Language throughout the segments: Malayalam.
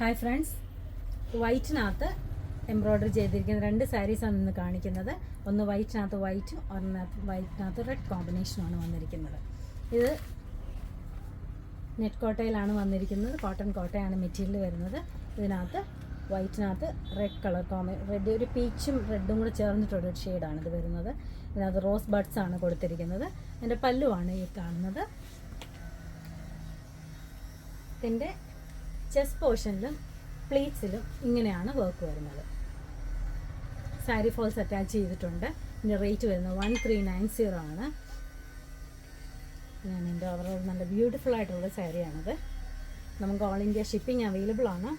ഹായ് ഫ്രണ്ട്സ്, വൈറ്റിനകത്ത് എംബ്രോയ്ഡറി ചെയ്തിരിക്കുന്ന രണ്ട് സാരീസാണ് ഇന്ന് കാണിക്കുന്നത്. ഒന്ന് വൈറ്റിനകത്ത് വൈറ്റും വൈറ്റിനകത്ത് റെഡ് കോമ്പിനേഷനുമാണ് വന്നിരിക്കുന്നത്. ഇത് നെറ്റ് കോട്ടയിലാണ് വന്നിരിക്കുന്നത്. കോട്ടൺ കോട്ടയാണ് മെറ്റീരിയൽ വരുന്നത്. ഇതിനകത്ത് വൈറ്റിനകത്ത് റെഡ് കളർ റെഡ് ഒരു പീച്ചും റെഡും കൂടെ ചേർന്നിട്ടുള്ളൊരു ഷെയ്ഡാണ് ഇത് വരുന്നത്. ഇതിനകത്ത് റോസ് ബഡ്സ് ആണ് കൊടുത്തിരിക്കുന്നത്. അതിൻ്റെ പല്ലുവാണ് ഈ കാണുന്നത്. ഇതിൻ്റെ ചെസ്റ്റ് പോർഷനിലും പ്ലീറ്റ്സിലും ഇങ്ങനെയാണ് വർക്ക് വരുന്നത്. സാരി ഫോൾസ് അറ്റാച്ച് ചെയ്തിട്ടുണ്ട്. ഇതിൻ്റെ റേറ്റ് വരുന്നത് 1390 ആണ്. ഞാൻ എൻ്റെ ഓവറോൾ നല്ല ബ്യൂട്ടിഫുൾ ആയിട്ടുള്ള സാരിയാണിത്. നമുക്ക് ഓൾ ഇന്ത്യ ഷിപ്പിംഗ് അവൈലബിൾ ആണ്.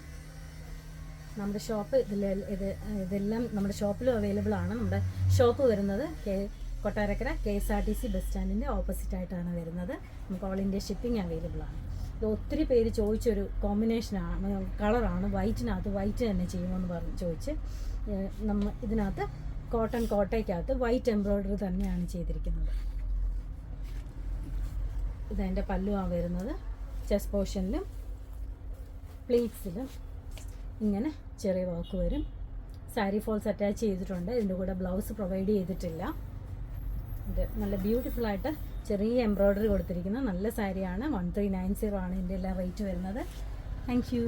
നമ്മുടെ ഷോപ്പ് ഇതെല്ലാം നമ്മുടെ ഷോപ്പിലും അവൈലബിൾ ആണ്. നമ്മുടെ ഷോപ്പ് വരുന്നത് കൊട്ടാരക്കര KSRTC ബസ് സ്റ്റാൻഡിൻ്റെ ഓപ്പോസിറ്റായിട്ടാണ് വരുന്നത്. നമുക്ക് ഓൾ ഇന്ത്യ ഷിപ്പിംഗ് അവൈലബിൾ ആണ്. ഇത് ഒത്തിരി പേര് ചോദിച്ചൊരു കോമ്പിനേഷനാണ്, കളറാണ്. വൈറ്റിനകത്ത് വൈറ്റ് തന്നെ ചെയ്യുമെന്ന് പറഞ്ഞ് ചോദിച്ച് ഇതിനകത്ത് കോട്ടൺ കോട്ടയ്ക്കകത്ത് വൈറ്റ് എംബ്രോയ്ഡറി തന്നെയാണ് ചെയ്തിരിക്കുന്നത്. ഇതെൻ്റെ പല്ലുവാണ് വരുന്നത്. ചെസ്റ്റ് പോർഷനിലും പ്ലീറ്റ്സിലും ഇങ്ങനെ ചെറിയ വർക്ക് വരും. സാരി ഫോൾസ് അറ്റാച്ച് ചെയ്തിട്ടുണ്ട്. ഇതിൻ്റെ കൂടെ ബ്ലൗസ് പ്രൊവൈഡ് ചെയ്തിട്ടില്ല. ഇത് നല്ല ബ്യൂട്ടിഫുൾ ആയിട്ട് ചെറിയ എംബ്രോയ്ഡറി കൊടുത്തിരിക്കുന്ന നല്ല സാരിയാണ്. 1390 ആണ് ഇതിൻ്റെ എല്ലാം റേറ്റ് വരുന്നത്. Thank you.